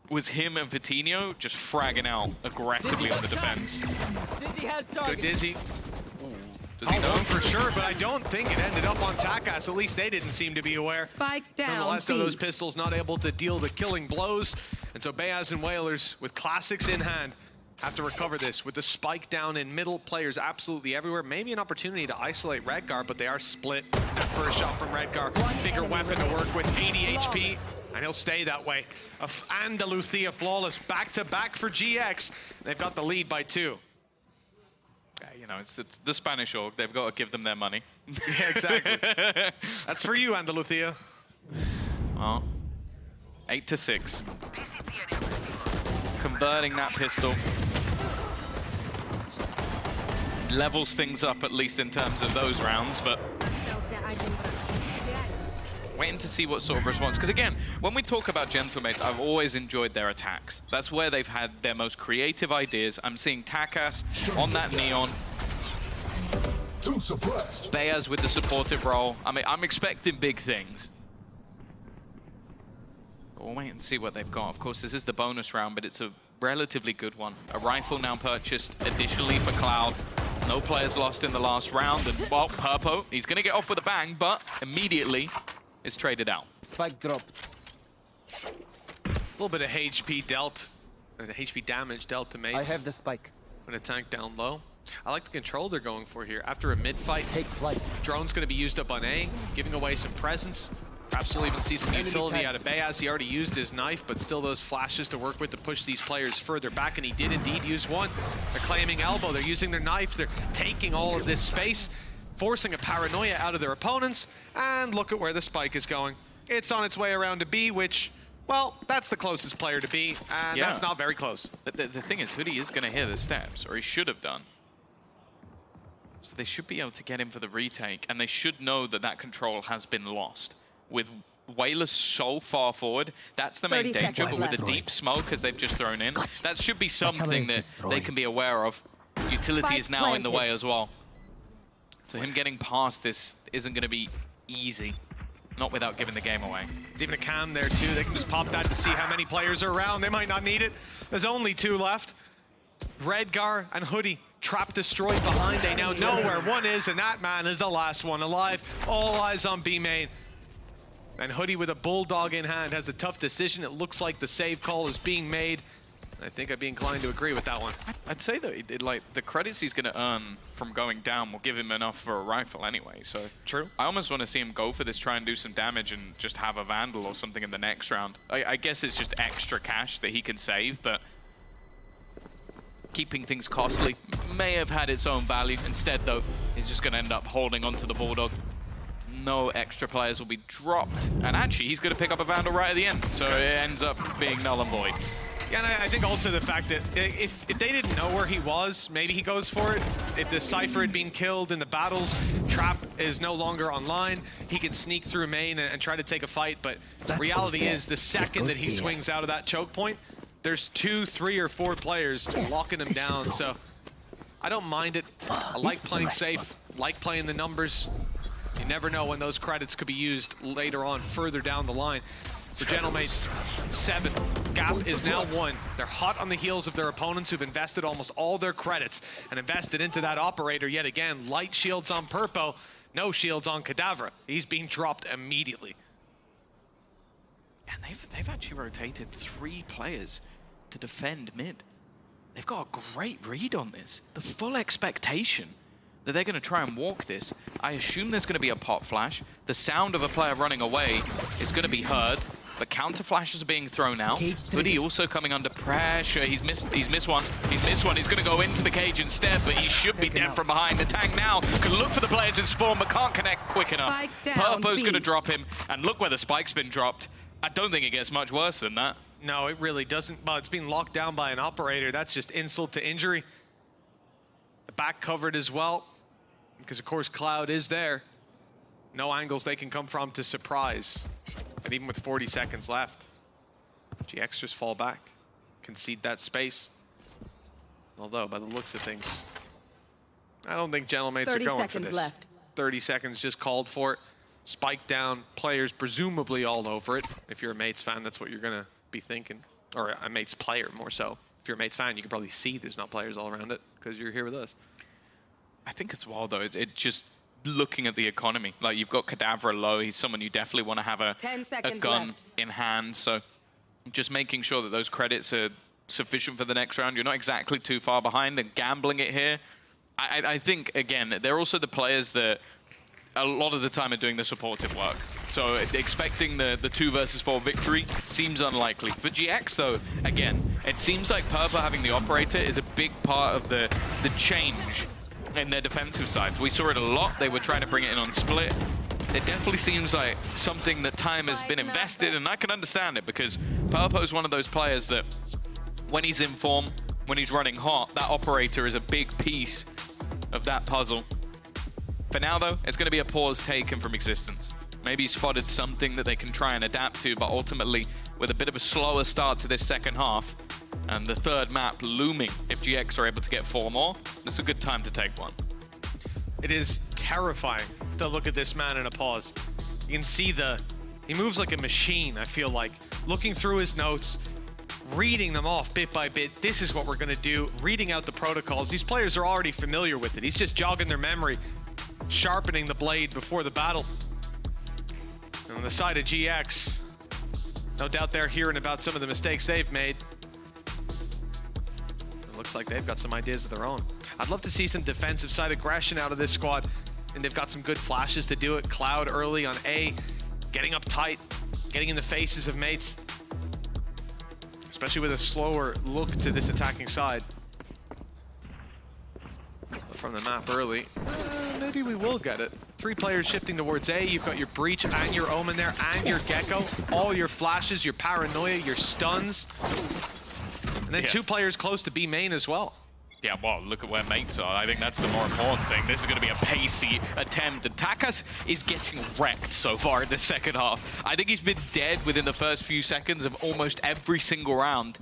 was him and Fatinho just fragging out aggressively on the defense. Good Dizzy. Does he know for sure, but I don't think it ended up on Takas. At least they didn't seem to be aware. Spike down. Nonetheless, though, those pistols not able to deal the killing blows. And so Bayaz and Whalers, with classics in hand, have to recover this with the spike down in middle. Players absolutely everywhere. Maybe an opportunity to isolate Redgar, but they are split. That first shot from Redgar. Bigger weapon to work with, 80 HP. And he'll stay that way. Andalusia flawless back-to-back for GX. They've got the lead by 2. You know, it's the Spanish org. They've got to give them their money. Yeah, exactly. That's for you, Andalusia. Well, 8 to 6. Converting that pistol levels things up, at least in terms of those rounds, but waiting to see what sort of response. Because again, when we talk about Gentlemates, I've always enjoyed their attacks. That's where they've had their most creative ideas. I'm seeing Takas on that Neon. Beaz with the supportive role. I mean, I'm expecting big things. We'll wait and see what they've got. Of course, this is the bonus round, but it's a relatively good one. A rifle now purchased additionally for Cloud. No players lost in the last round, and well, Purpo, he's going to get off with a bang, but immediately is traded out. Spike dropped. A little bit of HP dealt, or the HP damage dealt to Mates. I have the spike. With a tank down low. I like the control they're going for here. After a mid-fight, Take flight. drone's going to be used up on A, giving away some presence. Perhaps we'll even see some utility out of Beaz. He already used his knife, but still those flashes to work with to push these players further back, and he did indeed use one. They're claiming elbow, they're using their knife, they're taking all of this space, forcing a paranoia out of their opponents, and look at where the spike is going. It's on its way around to B, which, well, that's the closest player to B, and that's not very close. The thing is, Hoodie is going to hear the steps, or he should have done. So they should be able to get him for the retake, and they should know that that control has been lost. With Whalers so far forward, that's the main danger, but with the deep smoke as they've just thrown in, that should be something that they can be aware of. Utility is now in the way as well. So him getting past this isn't going to be easy, not without giving the game away. There's even a cam there too, they can just pop that to see how many players are around. They might not need it. There's only 2 left. Redgar and Hoodie trapped destroyed behind. They now know where one is, and that man is the last one alive. All eyes on B main. And Hoodie with a bulldog in hand has a tough decision. It looks like the save call is being made. I think I'd be inclined to agree with that one. I'd say that like the credits he's going to earn from going down will give him enough for a rifle anyway. So true. I almost want to see him go for this, try and do some damage, and just have a Vandal or something in the next round. I guess it's just extra cash that he can save, but keeping things costly may have had its own value. Instead, though, he's just going to end up holding onto the Bulldog. No extra players will be dropped. And actually, he's going to pick up a Vandal right at the end. So it ends up being null and void. Yeah, and I think also the fact that if they didn't know where he was, maybe he goes for it. If the Cypher had been killed in the battles, Trap is no longer online. He can sneak through main and try to take a fight. But the reality is, the second that he swings out of that choke point, there's 2, 3, or 4 players locking him down. So I don't mind it. I like playing safe, like playing the numbers. You never know when those credits could be used later on, further down the line. For Gentlemates, 7. Gap is now 1. They're hot on the heels of their opponents who've invested almost all their credits and invested into that operator yet again. Light shields on Purpo, no shields on Kadavra. He's being dropped immediately. And they've actually rotated 3 players to defend mid. They've got a great read on this. The full expectation that they're going to try and walk this. I assume there's going to be a pop flash. The sound of a player running away is going to be heard. The counter flashes are being thrown out. Hoodie also coming under pressure. He's missed one. He's missed one. He's going to go into the cage instead, but he should be dead from behind. The tank now can look for the players in spawn, but can't connect quick enough. Purpo's going to drop him, and look where the spike's been dropped. I don't think it gets much worse than that. No, it really doesn't. Well, it's being locked down by an operator. That's just insult to injury. The back covered as well, because of course Cloud is there. No angles they can come from to surprise. And even with 40 seconds left, GX just fall back, concede that space. Although, by the looks of things, I don't think Gentlemates are going for this. 30 seconds just called for it. Spike down, players presumably all over it. If you're a Mates fan, that's what you're gonna be thinking. Or a Mates player, more so. If you're a Mates fan, you can probably see there's not players all around it, because you're here with us. I think it's wild, though. It just looking at the economy. Like, you've got Kadavra low. He's someone you definitely want to have a gun in hand. So just making sure that those credits are sufficient for the next round. You're not exactly too far behind and gambling it here. I think, again, they're also the players that a lot of the time are doing the supportive work. So expecting the 2 versus 4 victory seems unlikely. For GX, though, again, it seems like Purpo having the operator is a big part of the change in their defensive side. We saw it a lot. They were trying to bring it in on split. it definitely seems like something that time has been invested, and I can understand it because Purpo's one of those players that when he's in form, when he's running hot, that operator is a big piece of that puzzle. For now though, it's going to be a pause taken from existence. Maybe spotted something that they can try and adapt to, but ultimately with a bit of a slower start to this second half and the third map looming, if GX are able to get 4 more, it's a good time to take one. It is terrifying to look at this man in a pause. You can see he moves like a machine, I feel like. Looking through his notes, reading them off bit by bit. This is what we're gonna do, reading out the protocols. These players are already familiar with it. He's just jogging their memory, sharpening the blade before the battle. And on the side of GX, no doubt they're hearing about some of the mistakes they've made. It looks like they've got some ideas of their own. I'd love to see some defensive side aggression out of this squad, and they've got some good flashes to do it. Cloud early on A, getting up tight, getting in the faces of mates, especially with a slower look to this attacking side. From the map early, maybe we will get it. 3 players shifting towards A. You've got your Breach and your Omen there, and your Gecko. All your flashes, your paranoia, your stuns. And then 2 players close to B main as well. Yeah, well, look at where mates are. I think that's the more important thing. This is going to be a pacey attempt, and Takas is getting wrecked so far in the second half. I think he's been dead within the first few seconds of almost every single round.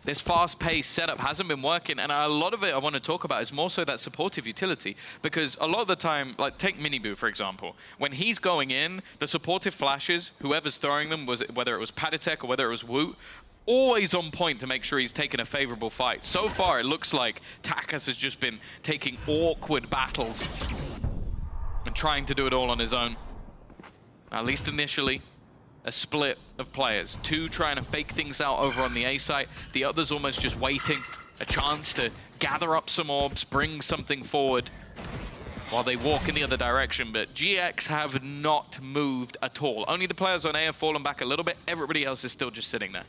This fast-paced setup hasn't been working, and a lot of it I want to talk about is more so that supportive utility, because a lot of the time, like take Miniboo for example, when he's going in, the supportive flashes, whoever's throwing them, whether it was Patatek or whether it was Woot, always on point to make sure he's taking a favorable fight. So far, it looks like Takas has just been taking awkward battles and trying to do it all on his own. At least initially, a split of players. 2 trying to fake things out over on the A site, the others almost just waiting, a chance to gather up some orbs, bring something forward while they walk in the other direction. But GX have not moved at all. Only the players on A have fallen back a little bit, everybody else is still just sitting there.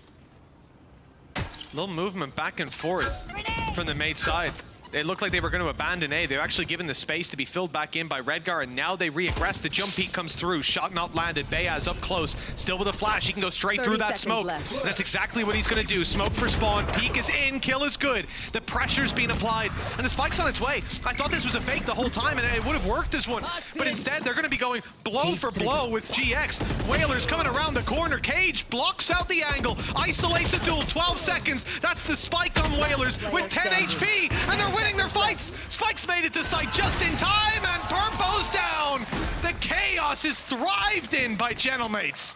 Little movement back and forth from the mate side. They looked like they were going to abandon A. They're actually given the space to be filled back in by Redgar, and now they re-aggress. The jump peek comes through. Shot not landed. Beyaz up close. Still with a flash. He can go straight through that smoke. That's exactly what he's going to do. Smoke for spawn. Peek is in. Kill is good. The pressure's being applied, and the spike's on its way. I thought this was a fake the whole time, and it would have worked as one. But instead, they're going to be going blow for blow with GX. Whalers coming around the corner. Cage blocks out the angle. Isolates the duel. 12 seconds. That's the spike on Whalers with 10 HP, and they're winning their fights. Spike's made it to site just in time, and Purpo's down. The chaos is thrived in by Gentlemates.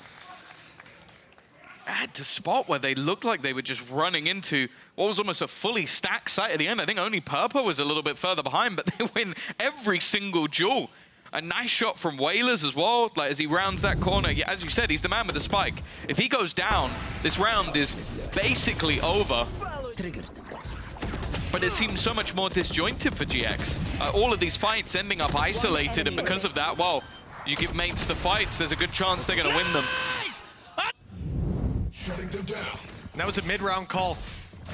At the spot where they looked like they were just running into what was almost a fully stacked site at the end. I think only Purpo was a little bit further behind, but they win every single duel. A nice shot from Whalers as well, like as he rounds that corner. Yeah, as you said, he's the man with the spike. If he goes down, this round is basically over. But it seems so much more disjointed for GX. All of these fights ending up isolated, and because of that, well, you give mates the fights, there's a good chance they're going to win them. Shutting them down. That was a mid-round call.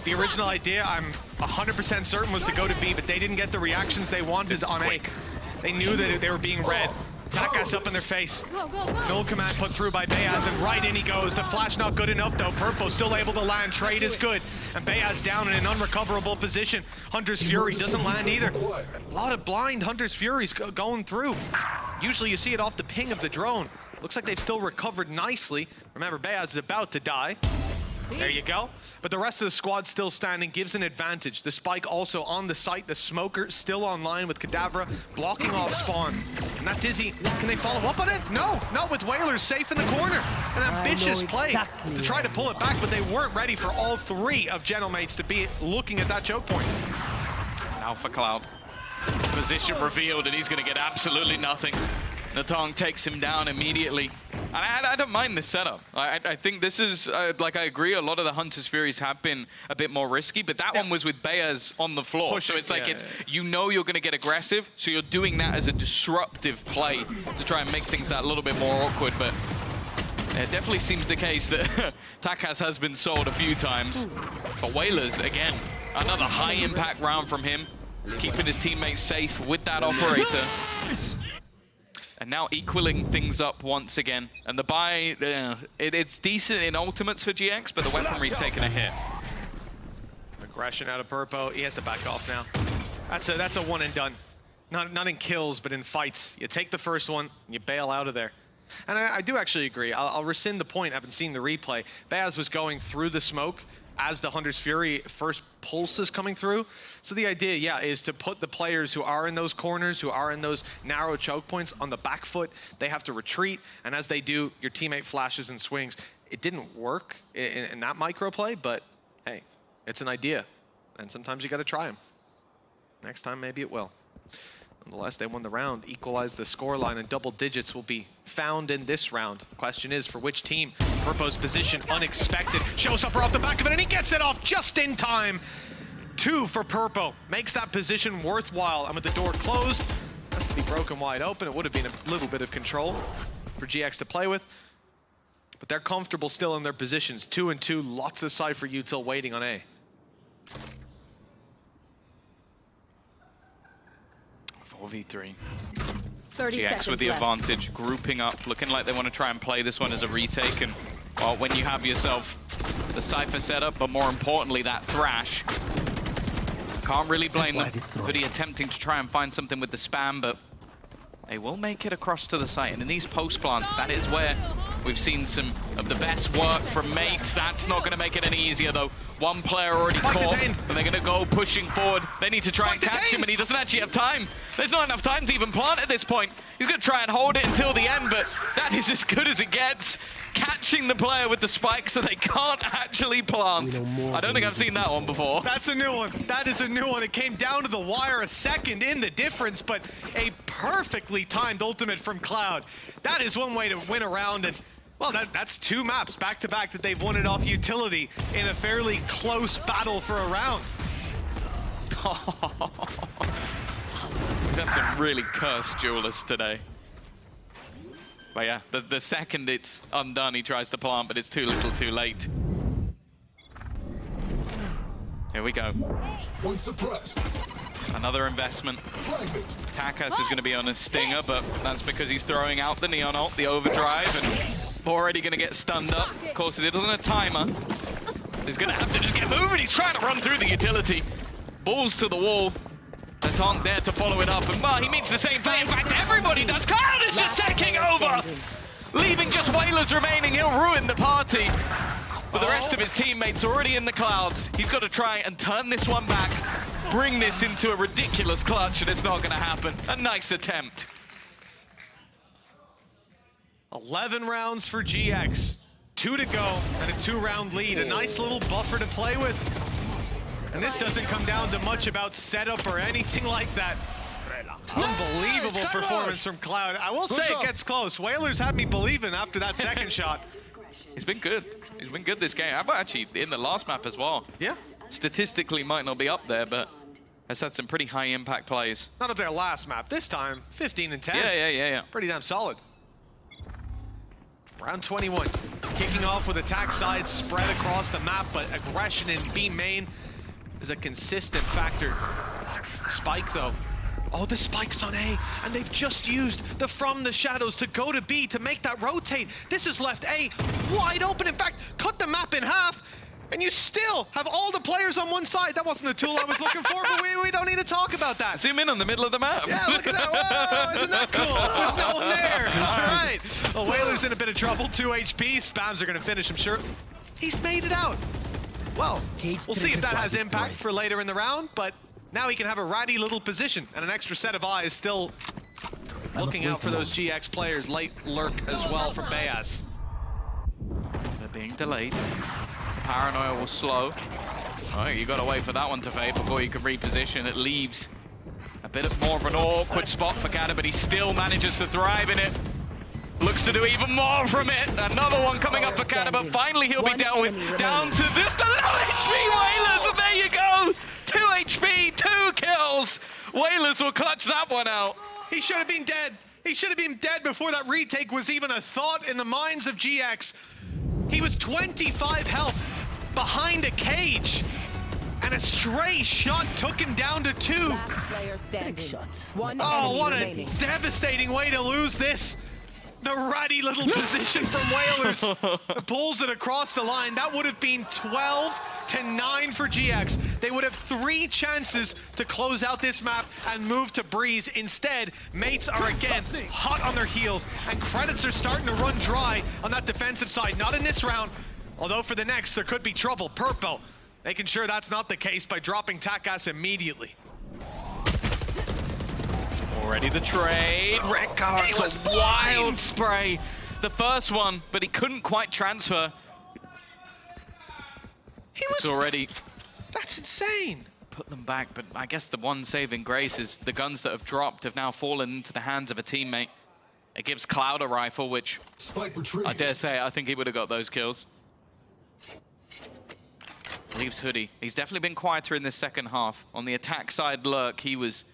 The original idea, I'm 100% certain, was to go to B, but they didn't get the reactions they wanted on A. They knew that they were being read. Takas up in their face. Null command put through by Beyaz, and right in he goes. The flash not good enough though. Purpo still able to land. Trade is good. And Beyaz down in an unrecoverable position. Hunter's Fury doesn't land either. A lot of blind Hunter's Furies going through. Usually you see it off the ping of the drone. Looks like they've still recovered nicely. Remember, Beyaz is about to die. There you go. But the rest of the squad still standing, gives an advantage. The spike also on the site. The smoker still online with Kadavra blocking off spawn. And that Dizzy, can they follow up on it? No, not with Whalers safe in the corner. An ambitious play to try to pull it back, but they weren't ready for all 3 of Gentlemates to be looking at that choke point. Now for Cloud. Position revealed, and he's going to get absolutely nothing. Natong takes him down immediately. And I don't mind this setup. I think this is, like I agree, a lot of the Hunter's Furies have been a bit more risky, but that one was with Beyaz on the floor. Pushing, so it's like, you know you're going to get aggressive, so you're doing that as a disruptive play to try and make things that little bit more awkward, but it definitely seems the case that Takas has been sold a few times. But Whalers, again, another high impact round from him, keeping his teammates safe with that operator. And now equaling things up once again. And the buy, it's decent in ultimates for GX, but the weaponry's taking a hit. Aggression out of Purpo. He has to back off now. That's a one and done. Not in kills, but in fights. You take the first one, you bail out of there. And I do actually agree. I'll rescind the point. I haven't seen the replay. Baz was going through the smoke as the Hunter's Fury first pulse is coming through. So the idea, yeah, is to put the players who are in those corners, who are in those narrow choke points on the back foot. They have to retreat, and as they do, your teammate flashes and swings. It didn't work in that micro play, but hey, it's an idea. And sometimes you got to try them. Next time, maybe it will. Nonetheless, they won the round, equalized the scoreline, and double digits will be found in this round. The question is, for which team? Purpo's position, unexpected. Showstopper off the back of it, and he gets it off just in time. 2 for Purpo. Makes that position worthwhile. And with the door closed, has to be broken wide open. It would have been a little bit of control for GX to play with. But they're comfortable still in their positions. 2 and 2, lots of Cypher util waiting on A. 4v3. 30 GX with the advantage, grouping up, looking like they want to try and play this one as a retake. And well, when you have yourself the Cypher setup, but more importantly, that Thrash, can't really blame them for the attempting to try and find something with the spam, but they will make it across to the site. And in these post plants, that is where we've seen some of the best work from mates. That's not going to make it any easier, though. One player already caught, and they're going to go pushing forward. They need to try and catch him, and he doesn't actually have time. There's not enough time to even plant at this point. He's going to try and hold it until the end, but that is as good as it gets. Catching the player with the spike so they can't actually plant. I don't think I've seen that one before. That's a new one. That is a new one. It came down to the wire, a second in the difference, but a perfectly timed ultimate from Cloud. That is one way to win a round, and well, that's 2 maps back-to-back that they've won it off utility in a fairly close battle for a round. That's some really cursed duelists today. But yeah, the second it's undone, he tries to plant, but it's too little too late. Here we go. One suppressed. Another investment. Takas is going to be on a stinger, but that's because he's throwing out the Neon ult, the overdrive, and already going to get stunned up. Of course, it doesn't have a timer. He's going to have to just get moving. He's trying to run through the utility. Balls to the wall. The Tonk there to follow it up, and well, he means the same thing. In fact, everybody does. Cloud is just taking over! Leaving just Whalers remaining, he'll ruin the party. But the rest of his teammates already in the clouds. He's got to try and turn this one back, bring this into a ridiculous clutch, and it's not going to happen. A nice attempt. 11 rounds for GX. 2 to go, and a 2-round lead. A nice little buffer to play with. And this doesn't come down to much about setup or anything like that. Unbelievable performance from Cloud. I will say it gets close. Whalers had me believing after that second shot. He's been good. He's been good this game. How about actually in the last map as well? Yeah. Statistically might not be up there, but has had some pretty high impact plays. Not up there last map. This time, 15 and 10. Yeah. Pretty damn solid. Round 21. Kicking off with attack sides spread across the map, but aggression in B main is a consistent factor. Spike though. Oh, the spike's on A, and they've just used the From the Shadows to go to B to make that rotate. This has left A wide open. In fact, cut the map in half, and you still have all the players on one side. That wasn't the tool I was looking for, but we don't need to talk about that. Zoom in on the middle of the map. Yeah, look at that. Whoa, isn't that cool? There's no one there. All right. Well, Whalers in a bit of trouble. 2 HP. Spams are going to finish him, sure. He's made it out. Well, we'll see if that has impact for later in the round, but now he can have a ratty little position and an extra set of eyes still looking out for those GX players. Late lurk as well from Bayaz. They're being delayed. Paranoia will slow. Oh, you got to wait for that one to fade before you can reposition. It leaves a bit more of an awkward spot for Kata, but he still manages to thrive in it. Looks to do even more from it. Another one coming up for Kata, but finally he'll be dealt with. Down to this, the low HP Whalers, and there you go. 2 HP, 2 kills. Whalers will clutch that one out. He should have been dead. He should have been dead before that retake was even a thought in the minds of GX. He was 25 health behind a cage. and a stray shot took him down to 2. Player standing. Oh, what a devastating way to lose this. The ratty little position from Whalers pulls it across the line. That would have been 12-9 for GX. They would have 3 chances to close out this map and move to Breeze. Instead, mates are again hot on their heels, and credits are starting to run dry on that defensive side. Not in this round, although for the next there could be trouble. Purpo making sure that's not the case by dropping Takas immediately. Already the trade. Redguard, it was a wild spray. The first one, but he couldn't quite transfer. It's already... That's insane. Put them back, but I guess the one saving grace is the guns that have dropped have now fallen into the hands of a teammate. It gives Cloud a rifle, which I dare say I think he would have got those kills. Leaves Hoodie. He's definitely been quieter in this second half. On the attack side, Lurk, he was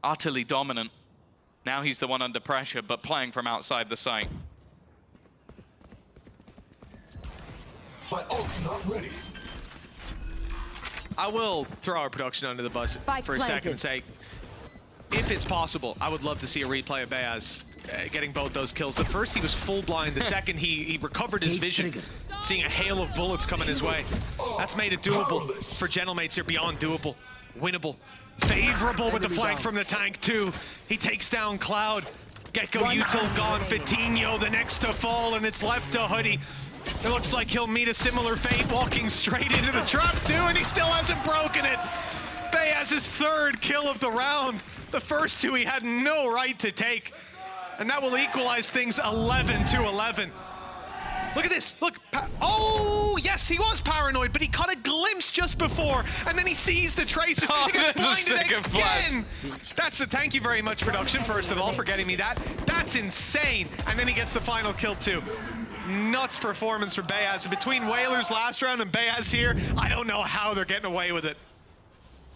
utterly dominant. Now he's the one under pressure, but playing from outside the site. My ult's not ready. I will throw our production under the bus for a second and say, if it's possible, I would love to see a replay of Beaz getting both those kills. The first, he was full blind. The second, he recovered his vision, seeing a hail of bullets coming his way. That's made it doable for Gentlemates here, beyond doable, winnable. Favorable with the flank from the tank too. He takes down Cloud. Gecko Util gone. Vitinho the next to fall, and it's left to Hoodie. It looks like he'll meet a similar fate, walking straight into the trap too, and he still hasn't broken it. Beaz's 3rd kill of the round. The first 2 he had no right to take, and that will equalize things 11-11. Look at this, look. Oh, yes, he was paranoid, but he caught a glimpse just before, and then he sees the traces. He gets blinded again. That's a thank you very much, production, first of all, for getting me that. That's insane. And then he gets the final kill, too. Nuts performance for Beaz. Between Whalers last round and Beaz here, I don't know how they're getting away with it.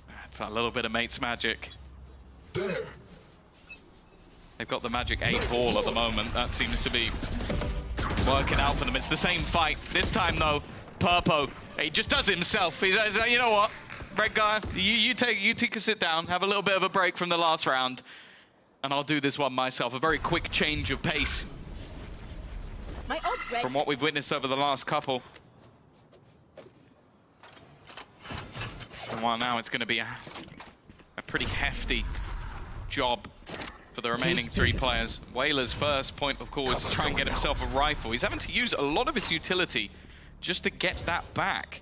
That's a little bit of mates magic. There. They've got the magic 8 ball at the moment. That seems to be working out for them. It's the same fight. This time, though, Purpo, he just does it himself. He says, you know what, Redguard, you take a sit down, have a little bit of a break from the last round, and I'll do this one myself. A very quick change of pace from what we've witnessed over the last couple. And while now it's going to be a pretty hefty job for the remaining 3 players. Whaler's first point of call is to try and get himself a rifle. He's having to use a lot of his utility just to get that back.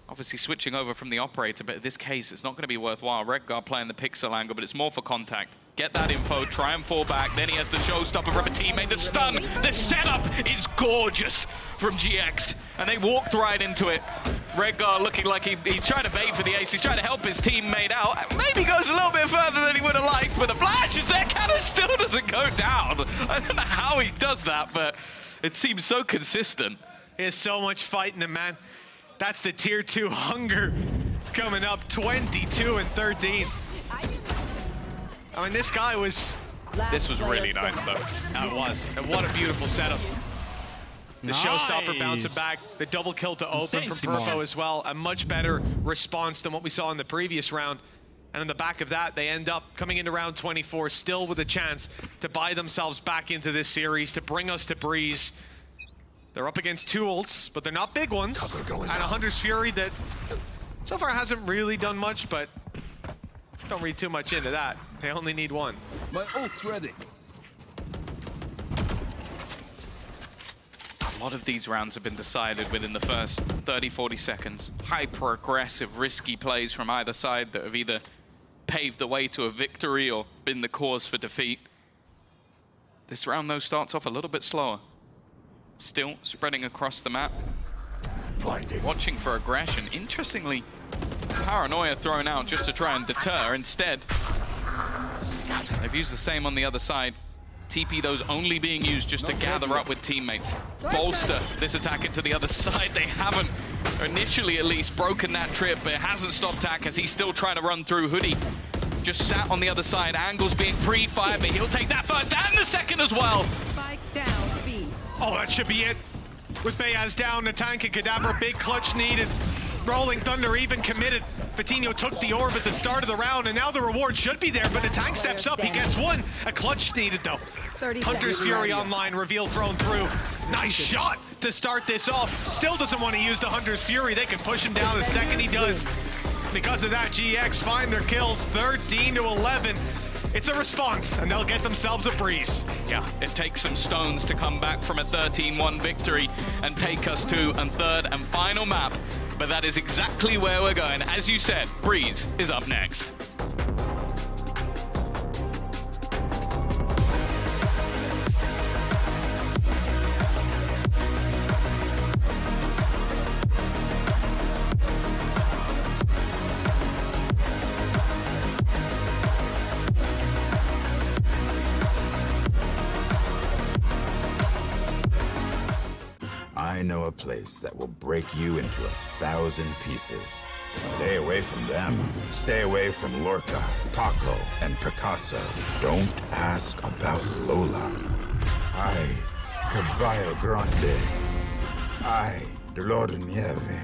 Obviously switching over from the operator, but in this case it's not going to be worthwhile. Redguard playing the pixel angle, but it's more for contact. Get that info, try and fall back, then he has the showstopper from a teammate. The stun, the setup is gorgeous from GX, and they walked right into it. Redguard looking like he's trying to bait for the ace, he's trying to help his teammate out. Maybe goes a little bit further than he would have liked, but the flash is there, Cannon still doesn't go down. I don't know how he does that, but it seems so consistent. There's so much fight in him, man. That's the tier 2 hunger coming up, 22-13. I mean, this guy was... This was really nice, though. It was. And what a beautiful setup. The showstopper bouncing back, the double kill to open from Purpo as well. A much better response than what we saw in the previous round. And on the back of that, they end up coming into round 24, still with a chance to buy themselves back into this series, to bring us to Breeze. They're up against 2 ults, but they're not big ones. And a Hunter's Fury that so far hasn't really done much, but don't read too much into that. They only need 1. My ult's ready. A lot of these rounds have been decided within the first 30-40 seconds. Hyper-aggressive, risky plays from either side that have either paved the way to a victory or been the cause for defeat. This round, though, starts off a little bit slower. Still spreading across the map. Watching for aggression. Interestingly, Paranoia thrown out just to try and deter. Instead, they've used the same on the other side. TP, those only being used just to gather up with teammates. Bolster this attack into the other side. They haven't, initially at least, broken that trip, but it hasn't stopped Tack as he's still trying to run through. Hoodie just sat on the other side. Angle's being pre-fired, but he'll take that first and the second as well. Spike down B. Oh, that should be it. with Bayaz down, the tank and Cadaver, big clutch needed. Rolling Thunder even committed. Fatino took the orb at the start of the round, and now the reward should be there, but the tank steps up, he gets one. A clutch needed though. Hunter's Fury online, reveal thrown through. Nice shot to start this off. Still doesn't want to use the Hunter's Fury. They can push him down the second he does. Because of that, GX find their kills, 13-11. It's a response, and they'll get themselves a breeze. Yeah, it takes some stones to come back from a 13-1 victory and take us to a third and final map. But that is exactly where we're going. As you said, Breeze is up next. I know a place that will break you into 1,000 pieces. Stay away from them. Stay away from Lorca, Paco, and Picasso. Don't ask about Lola. Ay, Caballo Grande. Ay, Dolor de Nieve.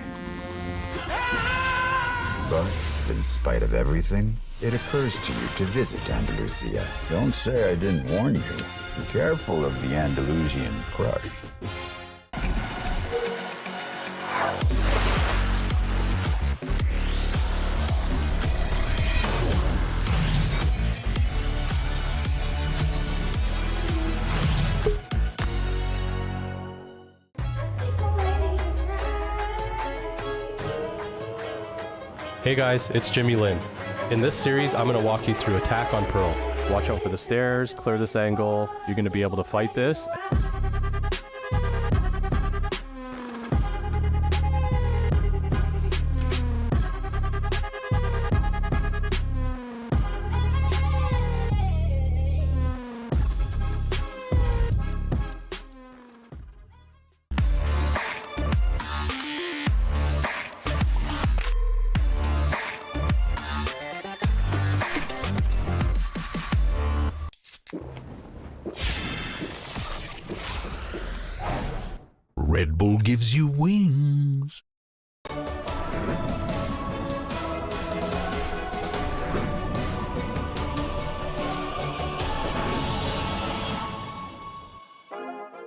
But in spite of everything, it occurs to you to visit Andalusia. Don't say I didn't warn you. Be careful of the Andalusian crush. Hey guys, it's Jimmy Lin. In this series, I'm going to walk you through Attack on Pearl. Watch out for the stairs, clear this angle. You're going to be able to fight this. Red Bull gives you wings.